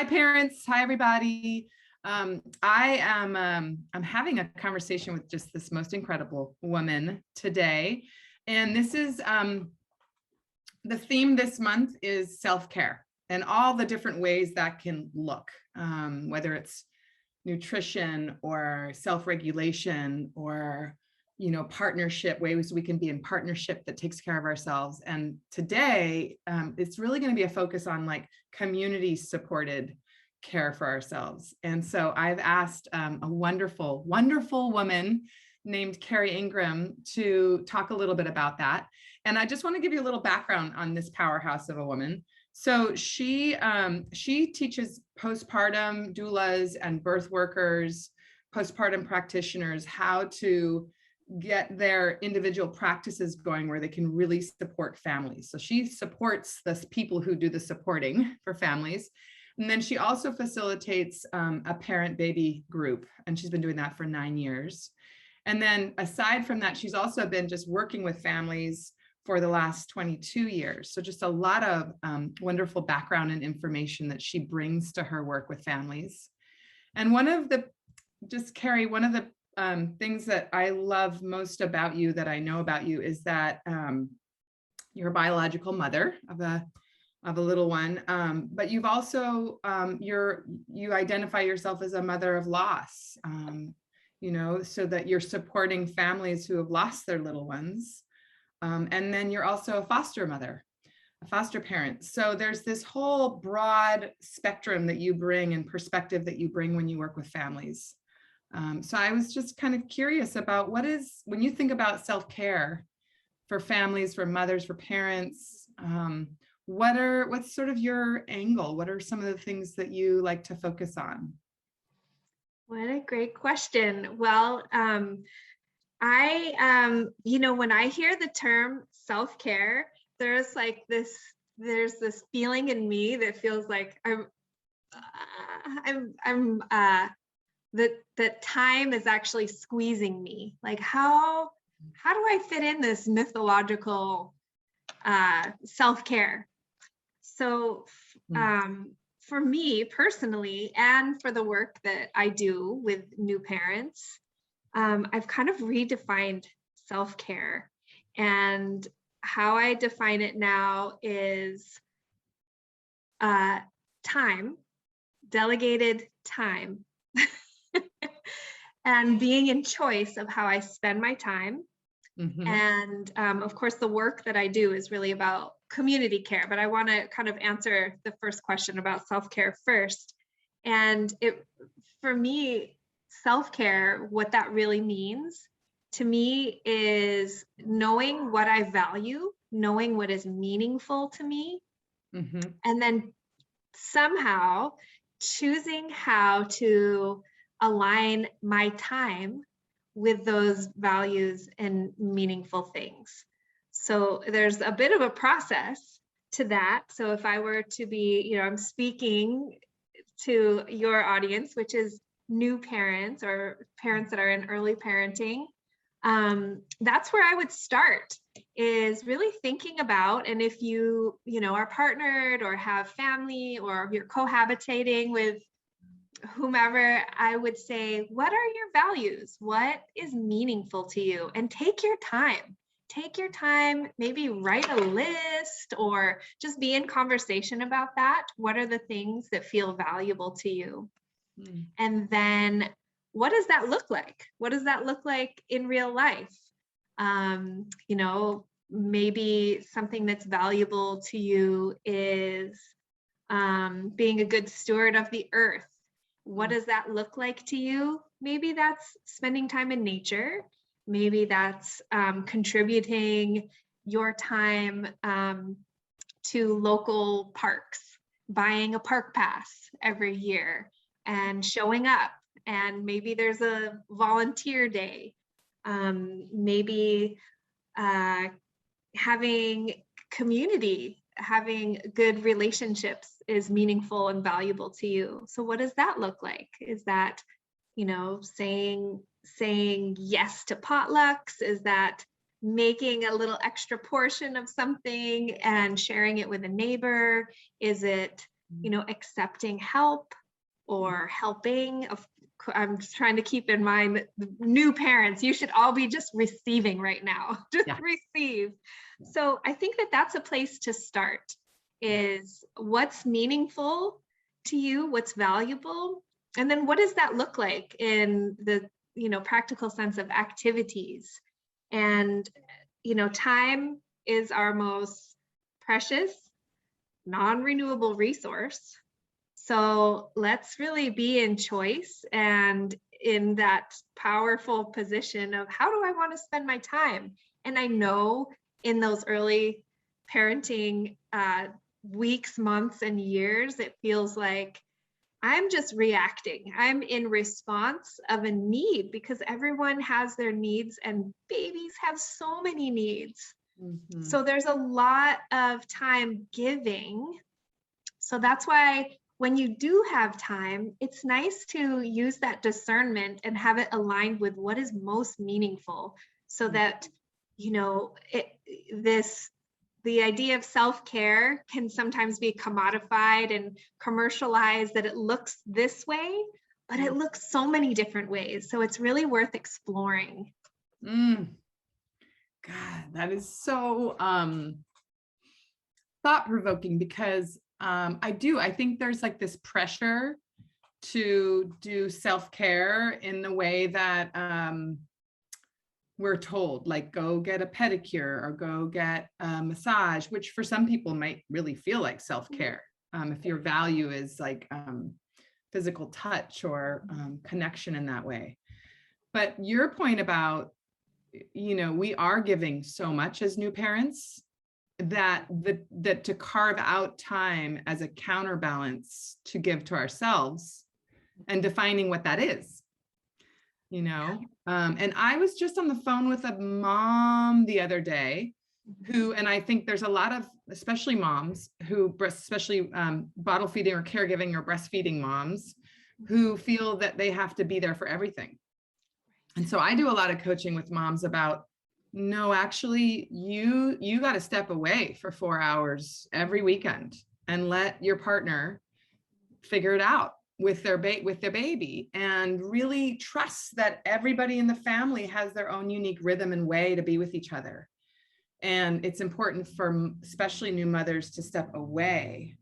Hi, parents. Hi, everybody. I'm having a conversation with just this most incredible woman today. And this is the theme this month is self-care and all the different ways that can look, whether it's nutrition or self-regulation or partnership, ways we can be in partnership that takes care of ourselves. And today it's really going to be a focus on like community supported care for ourselves. And so I've asked a wonderful woman named Kerry Ingram to talk a little bit about that. And I just want to give you a little background on this powerhouse of a woman. So she teaches postpartum doulas and birth workers, postpartum practitioners, how to get their individual practices going where they can really support families. So she supports the people who do the supporting for families. And then she also facilitates a parent-baby group, and she's been doing that for 9 years. And then aside from that, she's also been just working with families for the last 22 years. So just a lot of wonderful background and information that she brings to her work with families. And Kerry, one of the things that I love most about you, that I know about you, is that you're a biological mother of a little one, but you've also you identify yourself as a mother of loss, so that you're supporting families who have lost their little ones, and then you're also a foster mother, a foster parent. So there's this whole broad spectrum that you bring and perspective that you bring when you work with families. So I was just kind of curious about when you think about self-care for families, for mothers, for parents, what's sort of your angle? What are some of the things that you like to focus on? What a great question. Well, when I hear the term self-care, there's this feeling in me that feels like that time is actually squeezing me. Like how do I fit in this mythological self-care? So for me personally, and for the work that I do with new parents, I've kind of redefined self-care. And how I define it now is time, delegated time, and being in choice of how I spend my time. Mm-hmm. And of course, the work that I do is really about community care, but I want to kind of answer the first question about self-care first. And for me, self-care, what that really means to me is knowing what I value, knowing what is meaningful to me, mm-hmm. and then somehow choosing how to align my time with those values and meaningful things. So there's a bit of a process to that. So if I were to be, I'm speaking to your audience, which is new parents or parents that are in early parenting, that's where I would start, is really thinking about, and if you are partnered or have family or you're cohabitating with whomever, I would say, what are your values? What is meaningful to you? And take your time. Take your time, maybe write a list or just be in conversation about that. What are the things that feel valuable to you? Mm. And then what does that look like? What does that look like in real life? Maybe something that's valuable to you is being a good steward of the earth. What does that look like to you? Maybe that's spending time in nature. Maybe that's contributing your time to local parks, buying a park pass every year and showing up. And maybe there's a volunteer day. Maybe having community, having good relationships is meaningful and valuable to you. So what does that look like? Is that, saying yes to potlucks? Is that making a little extra portion of something and sharing it with a neighbor? Is it accepting help or helping. I'm trying to keep in mind that the new parents, you should all be just receiving right now, just receive. So I think that that's a place to start, is what's meaningful to you, what's valuable, and then what does that look like in the practical sense of activities. And time is our most precious, non-renewable resource. So let's really be in choice and in that powerful position of, how do I want to spend my time? And I know in those early parenting weeks, months, and years, it feels like I'm just reacting. I'm in response of a need, because everyone has their needs and babies have so many needs. Mm-hmm. So there's a lot of time giving. So that's why when you do have time, it's nice to use that discernment and have it aligned with what is most meaningful, so that, the idea of self-care can sometimes be commodified and commercialized, that it looks this way, but it looks so many different ways. So it's really worth exploring. God, that is so thought-provoking, because I think there's like this pressure to do self-care in the way that we're told, like, go get a pedicure or go get a massage, which for some people might really feel like self-care. If your value is like physical touch or connection in that way. But your point about, we are giving so much as new parents, that to carve out time as a counterbalance to give to ourselves, and defining what that is. And I was just on the phone with a mom the other day and I think there's a lot of, especially moms who especially bottle feeding or caregiving or breastfeeding moms, who feel that they have to be there for everything. And so I do a lot of coaching with moms about, no, actually you got to step away for 4 hours every weekend and let your partner figure it out with their baby, and really trust that everybody in the family has their own unique rhythm and way to be with each other. And it's important for especially new mothers to step away,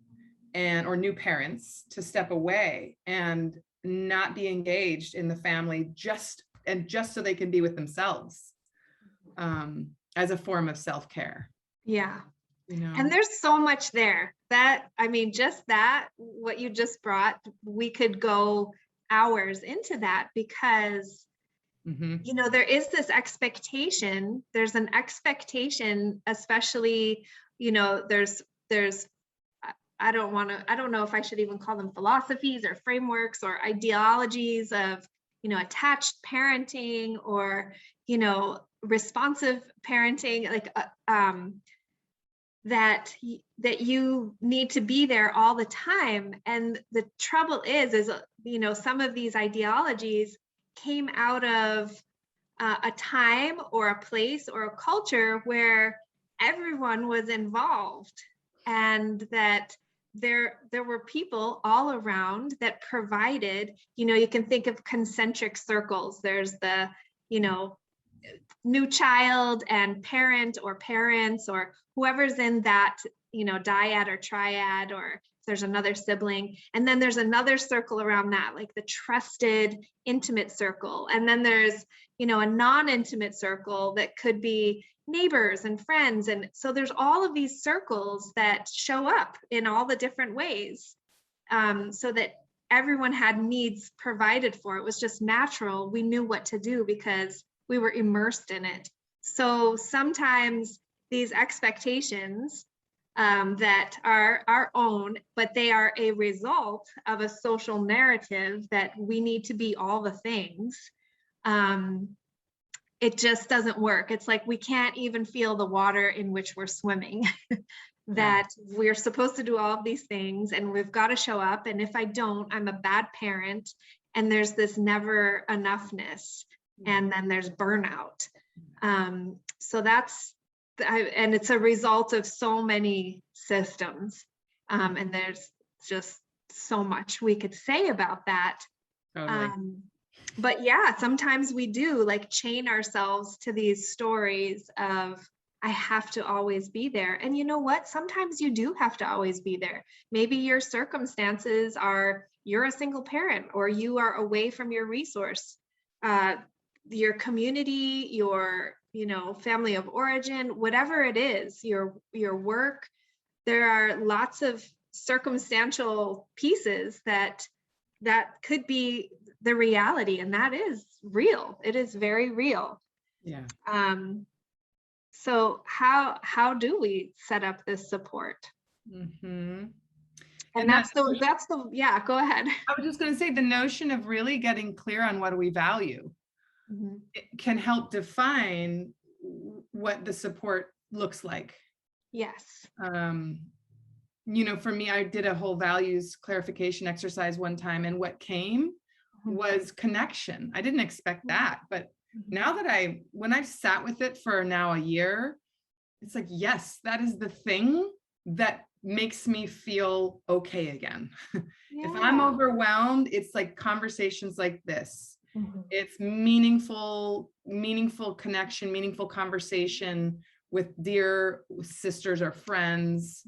or new parents to step away and not be engaged in the family just so they can be with themselves, as a form of self-care. Yeah. And there's so much there just that, what you just brought, we could go hours into that, because, there is this expectation, there's an expectation, especially, there's, I don't know if I should even call them philosophies or frameworks or ideologies of, attached parenting or, responsive parenting, like, that you need to be there all the time. And the trouble is, some of these ideologies came out of a time or a place or a culture where everyone was involved, and that there were people all around that provided, you can think of concentric circles. There's the, new child and parent or parents or whoever's in that, dyad or triad, or if there's another sibling. And then there's another circle around that, like the trusted, intimate circle. And then there's, a non-intimate circle that could be neighbors and friends. And so there's all of these circles that show up in all the different ways, so that everyone had needs provided for. It was just natural. We knew what to do because we were immersed in it. So sometimes these expectations that are our own, but they are a result of a social narrative that we need to be all the things. It just doesn't work. It's like we can't even feel the water in which we're swimming. That we're supposed to do all of these things and we've got to show up. And if I don't, I'm a bad parent. And there's this never enoughness. And then there's burnout. So and it's a result of so many systems. And just so much we could say about that. Totally. But yeah, sometimes we do like chain ourselves to these stories of, I have to always be there. And you know what? Sometimes you do have to always be there. Maybe your circumstances are, you're a single parent, or you are away from your resource, your community, your, family of origin, whatever it is, your work. There are lots of circumstantial pieces that could be the reality, and that is real. It is very real. Yeah. So how do we set up this support? Mm-hmm. And that's the yeah, go ahead. I was just going to say, the notion of really getting clear on what do we value, it can help define what the support looks like. Yes. For me, I did a whole values clarification exercise one time, and what came was connection. I didn't expect that, but now that when I've sat with it for now a year, it's like, yes, that is the thing that makes me feel okay again. Yeah. If I'm overwhelmed, it's like conversations like this. It's meaningful connection, meaningful conversation with dear sisters or friends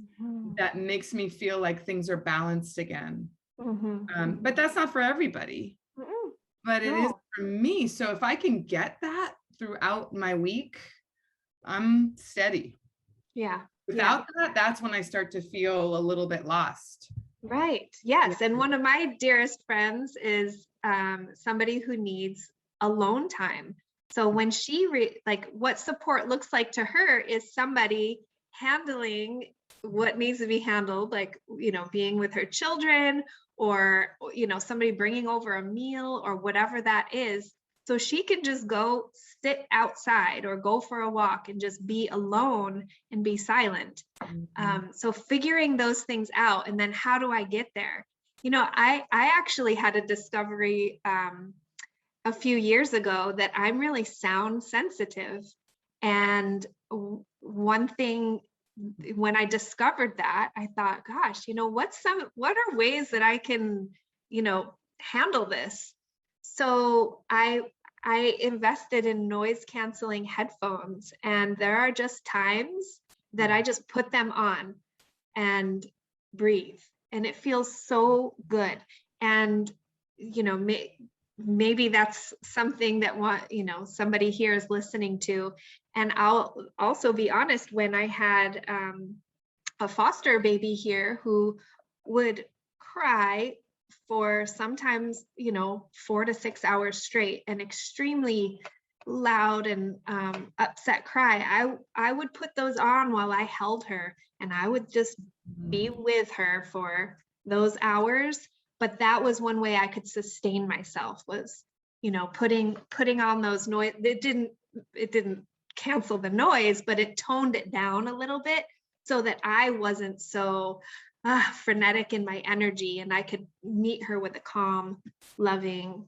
that makes me feel like things are balanced again. But that's not for everybody. But it is for me. So if I can get that throughout my week, I'm steady. Yeah. Without that, that's when I start to feel a little bit lost. Right. Yes. And one of my dearest friends is somebody who needs alone time. So when she what support looks like to her is somebody handling what needs to be handled, like, being with her children, or, somebody bringing over a meal or whatever that is. So she can just go sit outside or go for a walk and just be alone and be silent. So figuring those things out, and then how do I get there? I actually had a discovery a few years ago that I'm really sound sensitive. And one thing, when I discovered that, I thought, gosh, what are ways that I can, handle this? So I invested in noise canceling headphones, and there are just times that I just put them on and breathe, and it feels so good. And, maybe that's something that somebody here is listening to. And I'll also be honest, when I had a foster baby here who would cry for sometimes 4 to 6 hours straight, an extremely loud and upset cry, I would put those on while I held her, and I would just be with her for those hours. But that was one way I could sustain myself, was putting on those noise. It didn't cancel the noise, but it toned it down a little bit so that I wasn't so frenetic in my energy, and I could meet her with a calm, loving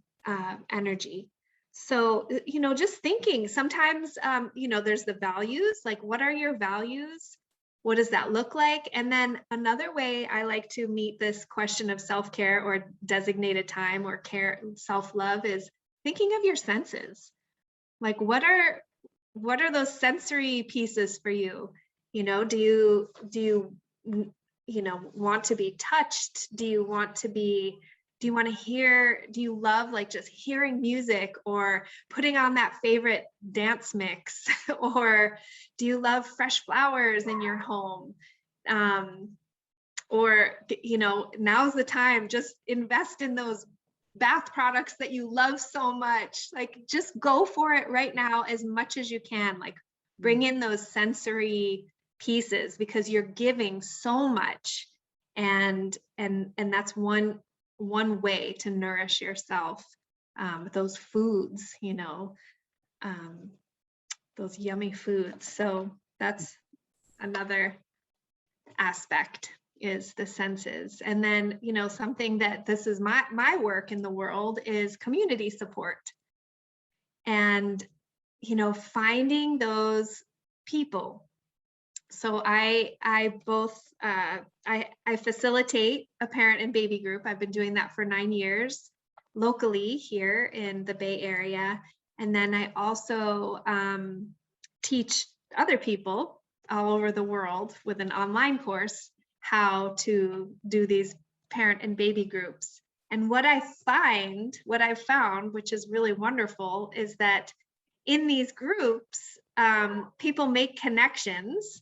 energy. So, just thinking sometimes, there's the values, like, what are your values? What does that look like? And then another way I like to meet this question of self-care or designated time or care, self-love, is thinking of your senses. Like, what are those sensory pieces for you? Do you want to be touched? Do you want to hear, do you love like just hearing music or putting on that favorite dance mix? Or do you love fresh flowers in your home? Or, now's the time, just invest in those bath products that you love so much. Like, just go for it right now as much as you can. Like, bring in those sensory pieces, because you're giving so much. And that's one way to nourish yourself, those foods, those yummy foods. So that's another aspect, is the senses. And then, something that this is my work in the world is community support. And, finding those people So I both I facilitate a parent and baby group. I've been doing that for 9 years locally here in the Bay Area. And then I also teach other people all over the world with an online course how to do these parent and baby groups. And what I've found, which is really wonderful, is that in these groups, people make connections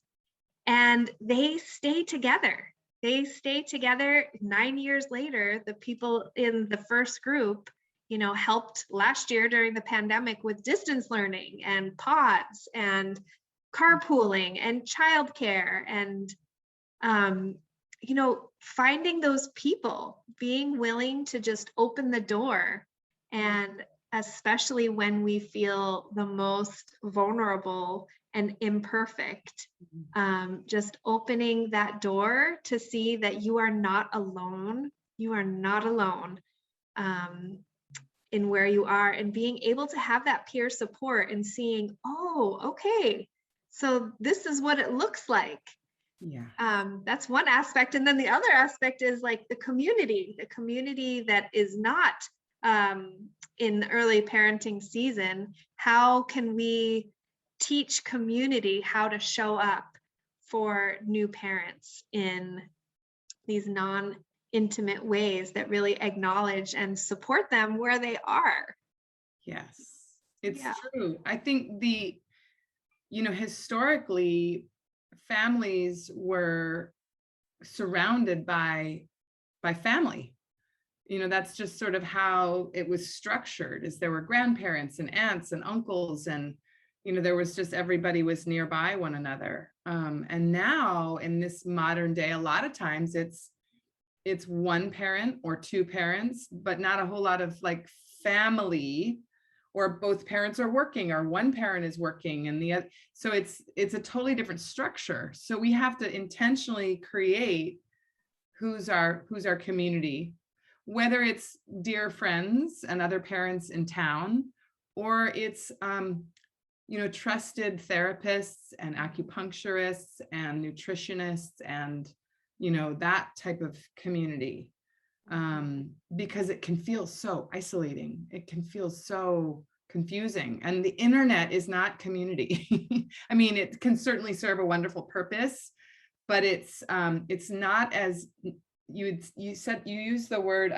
and they stay together. They stay together 9 years later. The people in the first group, helped last year during the pandemic with distance learning and pods and carpooling and childcare and, finding those people, being willing to just open the door. And especially when we feel the most vulnerable and imperfect, just opening that door to see that you are not alone. You are not alone in where you are, and being able to have that peer support and seeing, oh, okay, so this is what it looks like. Yeah. That's one aspect. And then the other aspect is like the community that is not in the early parenting season. How can we teach community how to show up for new parents in these non-intimate ways that really acknowledge and support them where they are? Yes, it's true. I think historically, families were surrounded by family. That's just sort of how it was structured, is there were grandparents and aunts and uncles, and there was just, everybody was nearby one another. And now in this modern day, a lot of times it's one parent or two parents, but not a whole lot of like family, or both parents are working, or one parent is working and the other. So it's a totally different structure. So we have to intentionally create who's our community, whether it's dear friends and other parents in town, or it's trusted therapists and acupuncturists and nutritionists and that type of community, because it can feel so isolating. It can feel so confusing, and the internet is not community. I mean, it can certainly serve a wonderful purpose, but it's not as you said. You used the word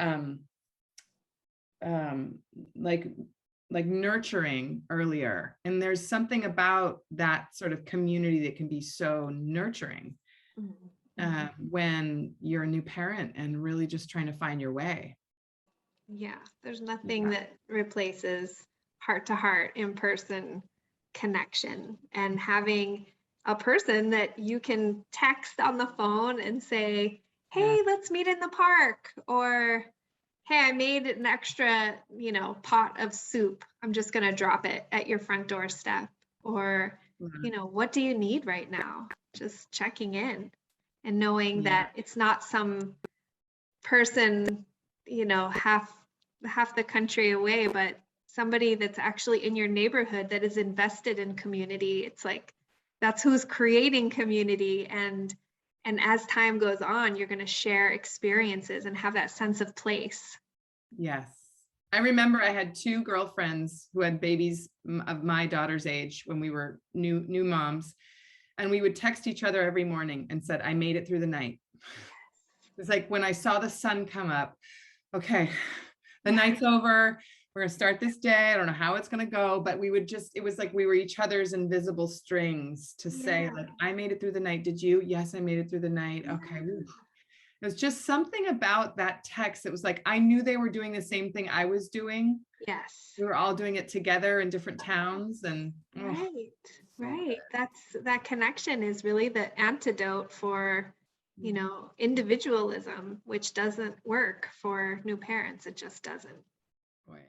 like nurturing earlier, and there's something about that sort of community that can be so nurturing. When you're a new parent and really just trying to find your way. Yeah, there's nothing that replaces heart-to-heart, in-person connection, and having a person that you can text on the phone and say, hey, let's meet in the park, or hey, I made an extra, pot of soup. I'm just going to drop it at your front doorstep. Or, what do you need right now? Just checking in. And knowing that it's not some person, half the country away, but somebody that's actually in your neighborhood that is invested in community. It's like, that's who's creating community. And as time goes on, you're going to share experiences and have that sense of place. Yes. I remember I had two girlfriends who had babies of my daughter's age when we were new moms. And we would text each other every morning and said, I made it through the night. It's like when I saw the sun come up, okay, the night's over. We're going to start this day. I don't know how it's going to go, but it was like we were each other's invisible strings to say, like, I made it through the night. Did you? Yes, I made it through the night. Okay. It was just something about that text. It was like, I knew they were doing the same thing I was doing. Yes. We were all doing it together in different towns. And Right. That connection is really the antidote for, individualism, which doesn't work for new parents. It just doesn't. Boy.